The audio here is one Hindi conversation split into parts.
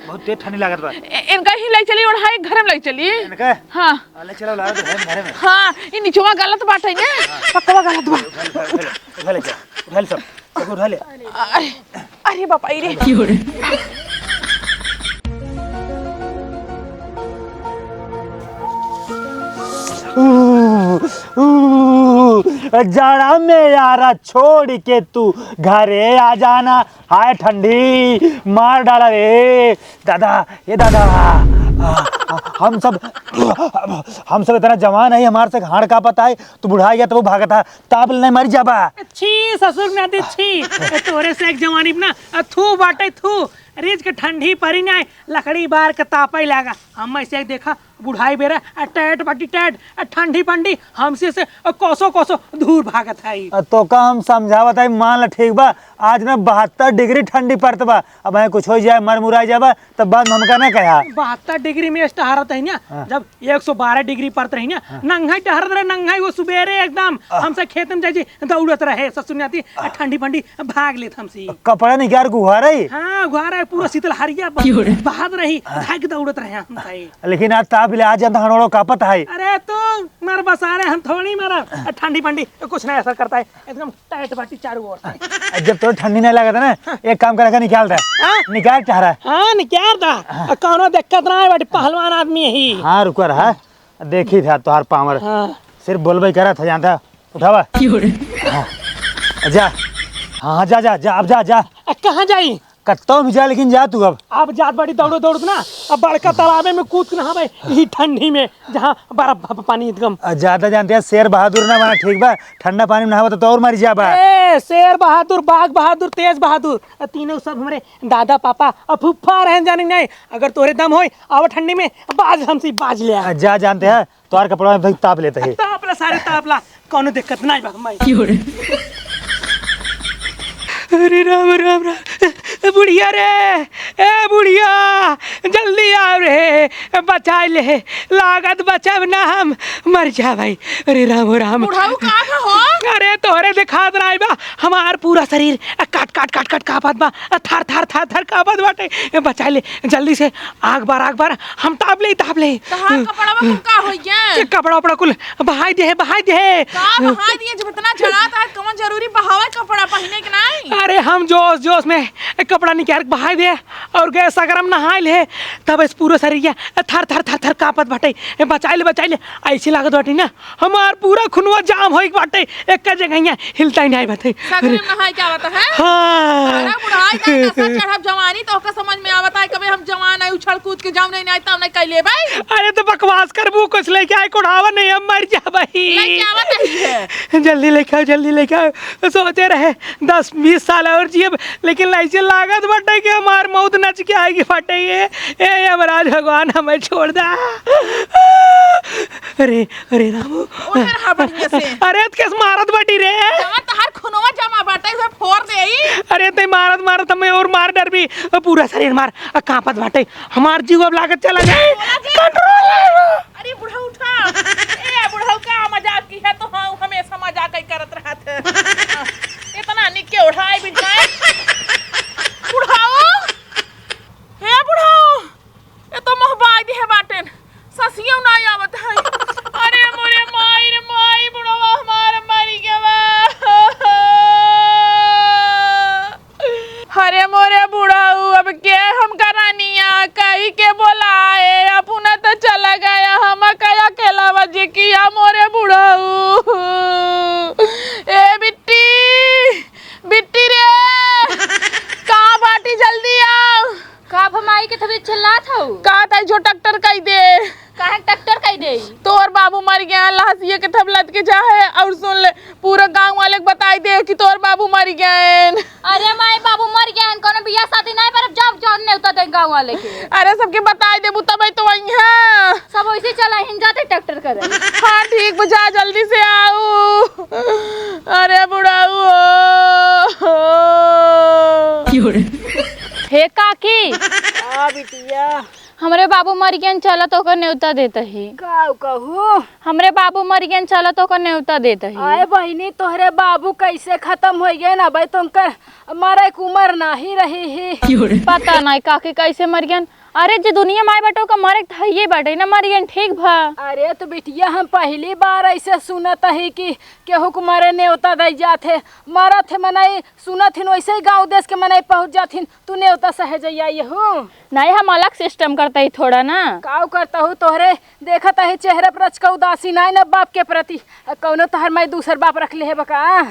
बहुत तेज ठंडी लागत बा। इनका ही ले चली और हाय घर में ले चली इनका हां ले चलो लागत घर में। हां ई नीचवा गलत बात है ना पक्का गलत बा। उठा ले सब उठा ले। अरे बापा रे जाड़ा में यारा छोड़ के तू घरे आ जाना। हाय ठंडी मार डाला रे दादा। ये दादा हम सब इतना जवान है, हमारे से हाड़ का पता है। तू बुढ़ा गया तो वो भागता ताप नहीं मर जाबा। छी ससुर ना दे छी तोरे से एक जवानी ना थू बाटे थू रेज के ठंडी परी ना लकड़ी बार के तापई लागा। हम ऐसे देखा बुढ़ाई बेरा टैट बाटी टैट ठंडी पंडी हमसे से कोसो कोसो दूर भागत है। तो का हम समझावत है मान ला ठीक बा। आज ना 72 डिग्री ठंडी पड़त बा। अब है कुछ हो जाए मर मुरा जाबा तब बाद हमका ना कहा 72 डिग्री में टहरत है ना जब 112 डिग्री पड़त रही ना नंगाई टहरत रहे नंगाई वो सुबेरे एकदम हमसे खेत में जाई दौड़त रहे ससुरनाती ठंडी पंडी भाग लेत हमसे। कपड़ा निकाल गुहा रही। हां गुहा रहे पूरा शीतल हरिया भाग रही भाग दौड़त रहे हमसे। लेकिन आज ताप ले आज हनोड़ो कापत है। अरे तो मर बसारे हम थोड़ी मरा ठंडी पंडी कुछ नहीं असर करता है एकदम टाइट बाटी चारों ओर से। जब तो ठंडी नहीं लगता ना एक काम करके निकाल रहा निकाल चाह रहा है। हाँ निकाल दा कौनो दिक्कत ना है बाटी पहलवान आदमी ही। हाँ रुको रहा देखी था तुहार पावर। सिर्फ बोलबे करा था जानता उठावा जा। हाँ जा जा जा अब जा जा। कहाँ जाई कत्तो में जा लेकिन जा तू अब जात बाड़ी दौड़ो दौड़ ना अब बड़का तालाबे में कूद के नहा भाई यही ठंडी में जहाँ बर्फ पानी एकदम ज्यादा जानते हैं शेर बहादुर ना बना ठीक बा। ठंडा पानी में नहावा तो और मर जा बा। शेर बहादुर बाघ बहादुर तेज बहादुर तीनों सब हमारे दादा पापा फुफ्फा रहन जाने नहीं। अगर तोरे दम होई अब ठंडी में बाज हमसे बाज ले जा जानते हैं तोहार कपड़ा में ताप लेते है। तापला सारे तापला कोनो दिक्कत नहीं बा। अरे राम राम राम बुढ़िया रे ए बुढ़िया जल्दी आओ रे बचा ले लागत बचब ना हम मर जा भाई। अरे राम राम बुढ़ाऊ कहां हो? अरे तोहरे दिखात रही बा हमार पूरा शरीर काट काट काट काट कापत बा थर थर थर थर कापत बाटे बचा ले जल्दी से आग बार हम ताप ले तहार कपड़ा में का हो गया? कपड़ा उपड़ा कुल बहाई दे का बहाई दिए जब इतना जड़ाता है कौन जरूरी बहावे कपड़ा पहने के नहीं। अरे हम जोश में कपड़ा निकाल बहाई दे और गए सगरम नहाए ले तब इस पूरा शरीर थर थर थर थर कापत बाटे बचा ले ऐसी लागत बाटे ना हमार पूरा खुनवा जाम होई बाटे एक जगह हिलता ही नहीं बाटे। सगरम नहाए क्या होता है? हां अरे बुढ़ाई का नशा चढ़ब जवानी तो का समझ में आवता है कभी हम जवान है उछल कूद के जाम नहीं तब नहीं कैले भाई। अरे तो बकवास करबू कुछ लेके आए कोढ़ावा नहीं हम मर जा भाई। लेके आवत है जल्दी लेके आओ सोचे रहे 10-20 साल और जियब लेकिन ऐसे लागत बाटे कि हमार मौत नच के आएगी बाटे ये यमराज भगवान हमें छोड़ दा। अरे रामू अरे किस मारत बाटी रे तहार खुनवा जमा बाटे से फोड़ देई। अरे ते मारत हमें और मार डर भी पूरा शरीर मार कांपत बाटे हमार जीव अब लागत चला जाए कंट्रोल। अरे बुढ़ा उठा ए बुढ़ा का मजाक की है तो हां हमेशा मजाक ही करत रहत इतना निके उठाए बिठाए बुढ़ाओ हे बुढ़ाओ ये तो मोहबाई दी है बाटन ससियो ना आवत है। अरे मोरे माई बुढ़वा हमार मरी गवा। अरे मोरे बुढ़ाऊ अब के हम करानिया कहीं के बोलाए अपना तो चला गया हम कया अकेला बजे किया मोरे बुढ़ाऊ। ए बिट्टी रे कहाँ बाटी जल्दी आओ। का भमाई के तबीयत चिल्लात हो का ताई जो ट्रैक्टर कई दे काहे ट्रैक्टर कई दे तोर बाबू मर गया लाशिए के थबलत के जाए और सुन ले पूरा गांव वाले को बताई दे कि तोर बाबू मर गए। अरे माई बाबू मर गए कोनो बियाह शादी नहीं पर जब जान नहीं होता दे गांव वाले के। अरे सबके बताई दे तब तो वही है सब वैसे चला हिन जाते ट्रैक्टर करे। हाँ ठीक बुझा जल्दी से आओ। अरे बुढ़ाऊ हे काकी आ बिटिया हमरे बाबू मर गए चला तो कर न्योता देता ही कहू हमरे बाबू मर गए चला तो कर न्योता देता ही। आए बहिनी तोहरे बाबू कैसे खत्म हो गए ना भाई तुमकर मरे की उम्र नहीं रही ही। पता नहीं काकी कैसे मर गए अरे जे दुनिया माय बटो का मरे थइए बाटे ना मरियन ठीक भा। अरे तो बिटिया हम पहली बार ऐसे सुनत है कि केहू को मरे न्योता दे जाते मरत है मनाई सुनत हिन वैसे ही गाँव देश के मनाई पहुँच जाथिन तू न्योता सहे जइया हूँ नहीं हम अलग सिस्टम करते ही थोड़ा ना काव करता हूँ तोहरे देखत है चेहरे पर अचका उदासी नहीं न बाप के प्रति कौनो तहर मैं दूसर बाप रख ले है बका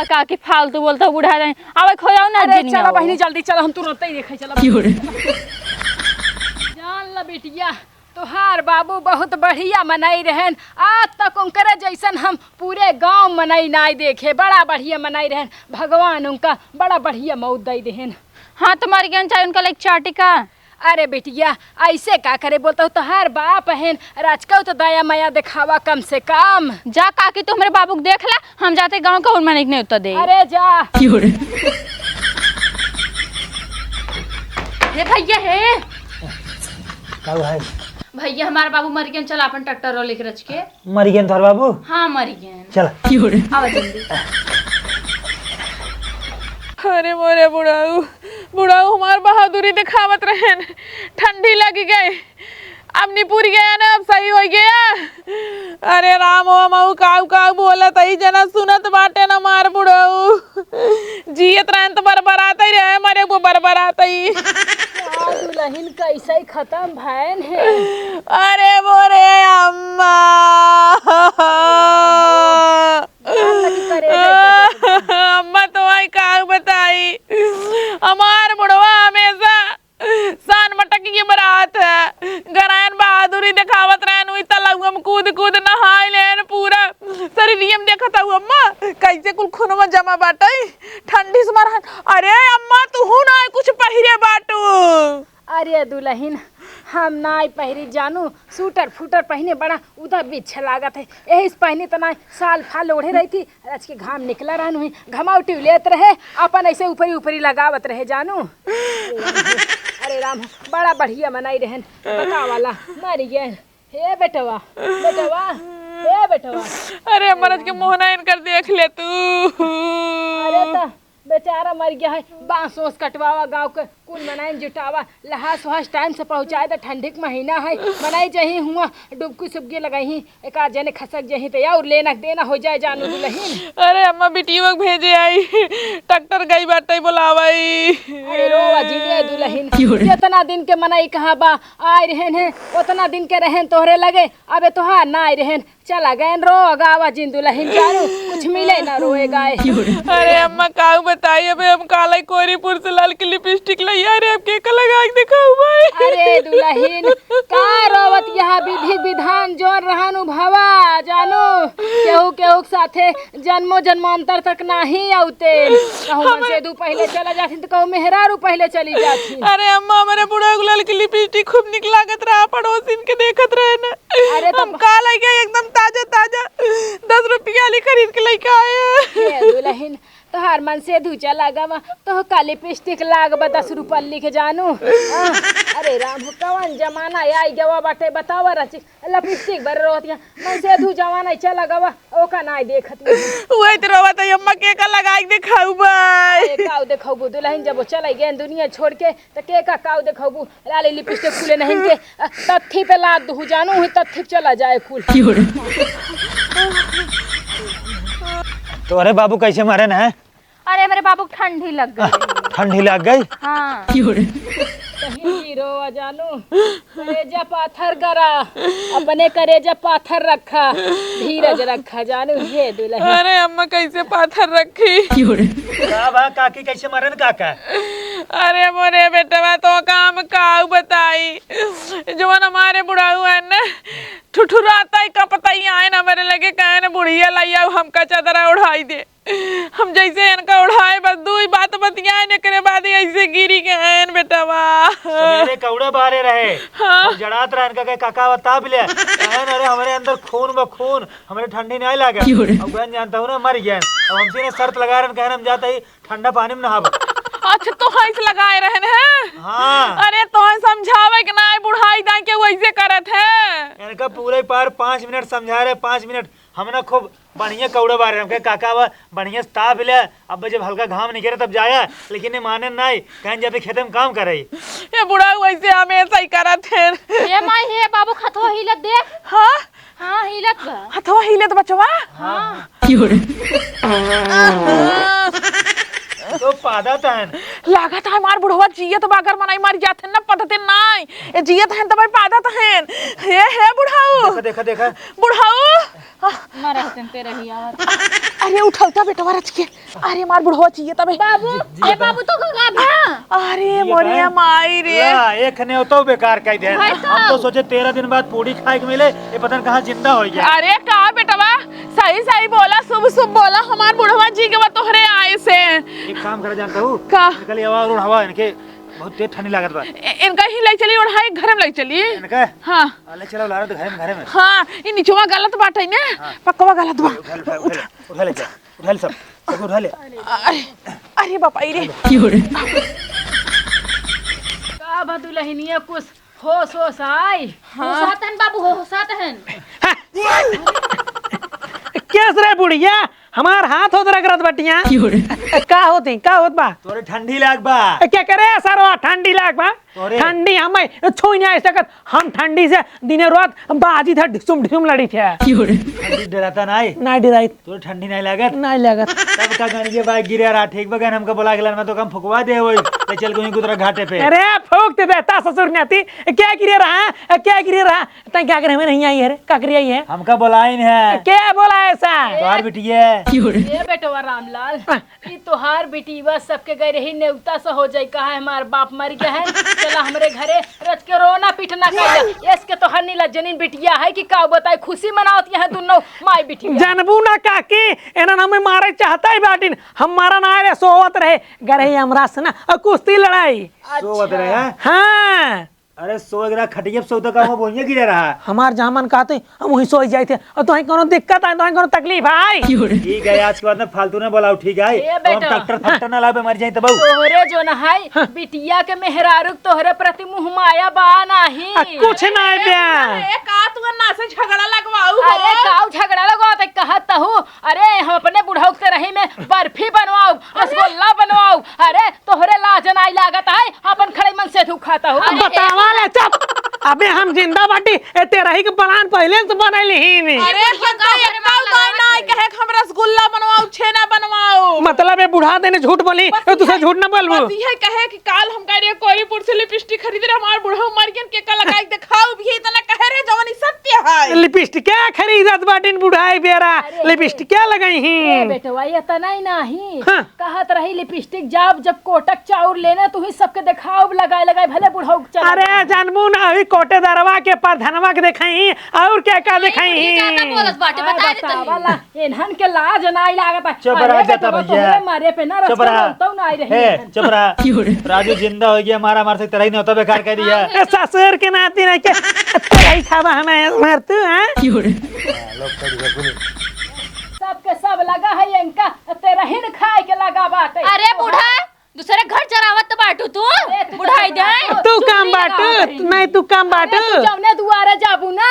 का की फालतू बोलता बुढ़ा जाए अब खो जाओ ना। अरे चलो बहनी जल्दी चलो हम तुरंत ही देखे चलो जान ला बिटिया तोहार बाबू बहुत बढ़िया मनाई रहन आज तक उनकर जैसन हम पूरे गांव मनाई नहीं देखे बड़ा बढ़िया मनाई रहन भगवान उनका बड़ा बढ़िया मौत दे देहन। हाँ तुम्हारी ज्ञान चाहिए उनका लाइक चाटी का। अरे बिटिया ऐसे का करे बोलता हूँ तोहार बाप हन राजका तो दया माया दिखावा कम से कम। जा काकी तू हमारे बाबू को देख ला हम जाते गांव का उनमें नहीं उतर दे। अरे जा हे भैया हे का भाई भैया हमारा बाबू मर गए चल अपन ट्रैक्टर लेके रच के मर गए तोहर बाबू। हाँ मर गए चल आवा जल्दी। अरे मोरे बुढ़ाऊ बुढ़ाऊ हमार बहादुरी दिखावत रहन ठंडी लगी गई अब निपुर गया ना अब सही हो गया। अरे राम हो मऊ काऊ काऊ बोलत ही जना सुनत बाटे ना मार बुढ़ाऊ जियत रहन तो बरबरात ही रहे मरे वो बरबरात ही। दुल्हन कैसे खत्म भैन है। अरे मोरे अम्मा अम्मा तो आई का बताई हमार बुढ़वा हमेशा सान मटक की बरात है गरायन बहादुरी दिखावत रहन हुई तलाऊ में कूद कूद नहाई लेन पूरा शरीर में देखता हूँ अम्मा कैसे कुल खून में जमा बाटे ठंडी से मरहन। अरे अम्मा तू ना कुछ पहिरे बाटू। अरे दुल्हन हम नाई पहरी जानू सूटर फूटर पहने बड़ा उधर भी अच्छा लागत है यही पहने तो ना साल फाल ओढ़े रही थी आज के घाम निकला रहन हुई घमावटी लेत रहे अपन ऐसे ऊपरी ऊपरी लगावत रहे जानू। अरे राम बड़ा बढ़िया मनाई रहन बता वाला मरी गए हे बेटवा बेटवा हे बेटवा। अरे मरज के मोहना इनकर देख ले तू। अरे तो बेचारा मर गया है बांस ओस कटवावा गाँव के कुल मनाइन जुटावा लहास वहास टाइम से पहुँचाए तो ठंडी के महीना है मनाई जही हुआ डुबकी सुबकी लगाई एक आध जने खसक जही तो और लेना देना हो जाए जानू दुल्हन। अरे अम्मा बेटियों को भेजे आई ट्रैक्टर गई बाटे बुलावाई। अरे रो अजीबे दुल्हन जितना दिन के मनाई कहाँ बा आए रहन है उतना दिन के रहन तोहरे लगे अबे तोहार ना आए रहन चला गए रो गावा जिन दुल्हन जानू कुछ मिले ना रोए गाय। अरे अम्मा काऊ बताई अबे हम काला कोरीपुर से लाल की लिपस्टिक लाई अरे अब के लगा के दिखाऊ भाई। अरे दुल्हन का रोवत यहाँ विधि विधान जोर रहनु भवा जानू केहू केहू साथे जन्मो जन्मांतर तक नहीं आउते कहूँ मन से दू पहले चला जाथिन तो कहूँ मेहरारू पहले चली जाथिन। अरे अम्मा हमारे बुढ़ा गुलाल की लिपस्टिक खूब निक लागत रहा पड़ोसिन के देखत रहे ना। अरे हम काला गए एकदम ताजा ताजा 10 रुपया वाली खरीद के लेके आए। दुल्हन तोहार मन से धूचा लगावा तो का लिपस्टिक लागबा 10 रुपया लिख जानू। अरे राम कवन जमाना आई गवा बाटे बतावा रची लिपस्टिक बर रोतिया मन से धू जमाना चला गवा ओका ना देखत वही तो रोवा तो अम्मा के लगा के दिखाऊ भाई। काऊ देखबू दुल्हन जब चले गए दुनिया छोड़ के तो के का काऊ देखबू लाली लिपस्टिक खुले नहीं के तत्थी पे लाद दू जानू ही तत्थी चला जाए फूल। तो अरे बाबू कैसे मरे ना। अरे मेरे बाबू को ठंडी लग गई। ठंडी लग गई। हाँ कहीं रो जानू करेजा पाथर गरा अपने करेजा पाथर रखा धीरज रखा जानू हे दुल्हन। अरे अम्मा कैसे पाथर रखी। का बा काकी कैसे मरे न काका। अरे मोरे बेटवा तो काम काऊ बताई जो हमारे बुढ़ाऊ है ना ठुठुराता ही कपता ही आए ना मेरे लगे कहे ना बुढ़िया लाइया हमका चादरा उड़ाई दे हम जैसे इनका उड़ाए बस दू ही बात बतियाए न करे बाद ऐसे गिरी के हैं बेटवा। मेरे कौड़े बारे रहे हाँ। जड़ात रहा इनका के काका बता भी ले अरे हमारे अंदर खून ब खून हमारे ठंडी नहीं लागे अब बहन जानता हूँ ना मर गया अब हमसे ने शर्त लगा रहे कहना हम जाते ही ठंडा पानी में नहाब। अच्छा तो हंस लगाए रहने हैं। हाँ। अरे तो समझावे कि ना बुढ़ाई दा के वैसे करत है इनका इनका पूरे पार 5 मिनट समझा रहे 5 मिनट हमने खूब बढ़िया कौड़े बारे हमके काका बा बढ़िया ताप ले अब जब हल्का घाम निकले तब जाया लेकिन ये माने नहीं कहीं जाते खेत में काम करे ये बुढ़ा वैसे हमेशा ही करत है। ये माई हे बाबू खतवा हिलत देख। हाँ हाँ हिलत बा। हथवा हिले तो बचवा। हाँ तो पादा तहन लागत है मार बुढ़वा जियत बागर मनाई मार जात है ना पतते नहीं ए जियत है तब पादा तहन हे बुढ़ाऊ देखा देखा बुढ़ाऊ मारा हतन पे रही यार। अरे उठौता बेटवा रच के अरे मार बुढ़वा जियत तबे बाबू ए बाबू तो गगा भा। अरे मोरिया माई रे ला एक ने तो बेकार कह दे भाई हम तो सोचे 13 दिन बाद पूड़ी खाए के मिले ये पता नहीं कहाँ जिंदा हो गया। अरे का बेटवा सही सही बोला शुभ शुभ बोला हमार बुढ़वा जी के तोहरे आए से एक काम करे जानता हूँ का निकल हवा और हवा इनके बहुत तेज ठंडी लागत बा इनका ही ले चली और हाई घर में ले चली। इनका हाँ ले चलो ला रहे घर में हाँ ये नीचवा गलत बात है ना पक्कवा गलत बा। उठा ले सब उठा ले अरे बापा रे का बा दुल्हनिया कुछ होश होश आई। होसातन बाबू होसातन। कैस रे बुढ़िया हमार हाथ होत रगरत बटिया का होत बा तोरे ठंडी लाग बा क्या करे सरवा ठंडी लाग बा तोरे। ठंडी हमें छुई नहीं सकत हम ठंडी से दिने रात बाजी था ढिसुम लड़ी थे ठंडी डराता नहीं नहीं डराई तोरे ठंडी नहीं लागत नहीं लगत तब का गानी के बाइक गिरे रहा ठीक बगन हमको बुला के मैं तो कम फुकवा दे वही ले चल कोई गुदरा घाटे पे अरे फूक दे देता ससुर नाती क्या गिरे रहा तय क्या करे में नहीं आई है रे का करी आई है हमका बुलाइन है क्या बोला ऐसा तोहार बिटिया ये बेटवा रामलाल ई तोहार बेटीवा सबके गए रही नेवता से हो जाई कहा हमार बाप मर गया है चला हमरे घरे रच के रोना पीटना कइला इसके तोहर नीला जनीन बिटिया है कि का बताई खुशी मनावत है दोनों माई बिटिया जानबू ना काकी एना हमें मारे चाहता है बाटिन हम मारा ना रे सोवत रहे गरे हमरा से ना कुश्ती लड़ाई सोवत रहे हैं हाँ अरे सो गिरा खटिया पे सौदा का वो बोइया गिरे रहा हमार जामन कहते हम वही सोई जाए थे और तुम्हें कोनो दिक्कत है तुम्हें कोनो तकलीफ है ठीक है आज के बाद में फालतू ना बोलाओ ठीक है ए तो हम बेटा। ट्रैक्टर ना लावे मर जाए तब तोहरे जो नहाई बिटिया के मेहरारुक तोहरे प्रति मुंह माया बा नाही कुछ नहीं बया एक तू ना से झगड़ा लगवाऊ अरे काऊ झगड़ा लगवा ते कहत हूँ अरे हम अपने बुढ़ऊ के रही में बर्फी बनवाऊ रसगुल्ला बनवाऊ अरे तोहरे लाजन आई लागत है अपन खड़े मन से तू खाता हूँ बतावा ले चुप अबे हम जिंदा बाटी तेरा ही के प्लान पहले से बनैली ही नहीं अरे हमका एक बार नहीं कहे हम रसगुल्ला बनवाऊ छेना बनवाऊ मतलब ये बुढ़ा देने झूठ बोली तुझे झूठ ना बोलबो बस ये कहे कि काल हम कह रहे कोईपुर से लिपस्टिक खरीद रहे हमार बुढ़ऊ मर गया के का लगाई दिखाओ भी इतना कह रहे जवानी सत्य है लिपस्टिक क्या खरीदत बाटिन बुढ़ाई बेरा लिपस्टिक क्या लगाई ही बेटवा ये तना ही नहीं हाँ। कहत रही लिपस्टिक जब कोटक चाउर लेने तू ही सबके दिखाओ लगाए भले बुढ़ऊ चला अरे जानबू ना अभी कोटे दरवा के प्रधनवा के दिखाई और क्या क्या दिखाई ज्यादा बोलत बाटे बता दे वाला इन्हन के लाज नहीं लागत चुप रहा जाता भैया मारे पे ना चुप रहा तो ना आई रही हे चुप रहा राजू जिंदा हो गया मारा मार से तरह ही नहीं होता बेकार कह दिया ए, ससुर के नाती नहीं के तेरा ही खावा हमें मार तू हैं सबके सब लगा है इनका तेरा हिन खाए के लगा बाटे अरे बूढ़ा दूसरे घर चरावत बाटू तू बुढ़ाई दे तू काम बाटू नहीं तू काम बाटू जौने दुआरे जाबू ना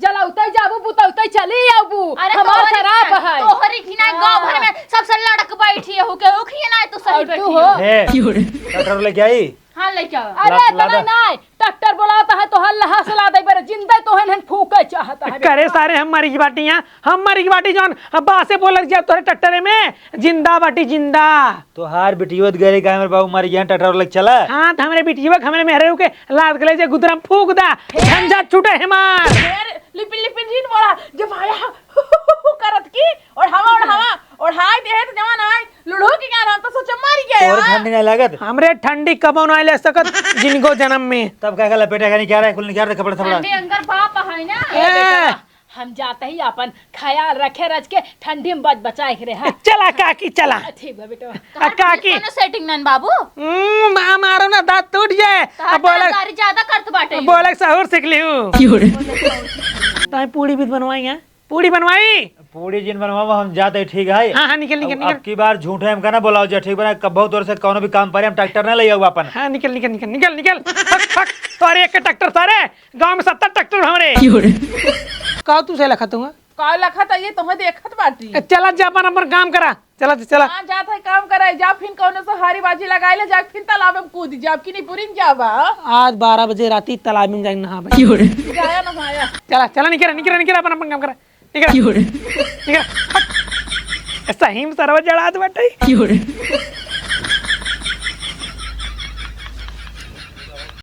जलौते जाबू बुतौते चली आबू अरे हमार शराब है तोहरी खिना गांव भर में सबसे लड़क बैठी है के उखिए ना तू सही और बैठी तू हो हो हे ट्रैक्टर लेके आई हां ले जाओ अरे लादा। तना नहीं ट्रैक्टर बोलाता है तो हल्ला सला दे बर जिंदा तो हन फूके चाहता है करे सारे हमारी की बाटियां हमारी की बाटी जौन बा से बोल गया तोरे टट्टरे में जिंदा बाटी जिंदा तो हार बिटियोत गरे का मेरे बाबू मर गया ट्रैक्टर लेके चला हाँ तो हमारे बिटिया हमारे मेहरे के लाद गले जे गुदरम फूक दा झंझट छूटे हमार लिपिन लिपिन जीन बोला जब आया करत की और हाय देहे तो जवान आय लुढ़ो की क्या नाम तो सोच मारी गया और ठंडी नहीं लागत हमरे ठंडी कबो नहीं ले सकत जिनको जन्म में तब क्या कहला पेटे का नहीं क्या रहा है कुल निकाल दे कपड़ा थपड़ा ठंडी अंदर बाप है ना ए, हम जाते ही अपन ख्याल रखे रच के ठंडी में बचाए के रहा चला काकी चला ठीक है बेटा काकी कोनो सेटिंग नन बाबू मारो ना दांत टूट जाए अब बोले तारी ज्यादा करत बाटे बोले सहूर सीख ली हूँ ताई पूड़ी भी बनवाई है पूड़ी बनवाई पूरी जिन बनवा हम जाते ठीक है। हाँ हाँ निकल निकल अब निकल की बार झूठे हम कहना बोलाओ जा ठीक बना कब तोर से कोनो भी काम पारे हम ट्रैक्टर ना ले आऊ अपन। हाँ निकल निकल निकल निकल निकल फक फक तोरे एक ट्रैक्टर सारे गांव में 70 ट्रैक्टर हमरे का तू से लखत हुआ का लखत ये तुम्हें देखत बाटी। चला जा अपन अपन काम करा चला चला हां जात है काम कराए जा फिर कौनो से हारी बाजी लगाए ले जा फिर तालाब में कूद जा की नहीं पूरी जाबा। आज 12 बजे राती तालाब में जाएंगे नहा भाई जाया ना माया चला चला निकल निकल निकल अपन अपन काम करा निकल निकल सही में सरवा जड़ा बाटे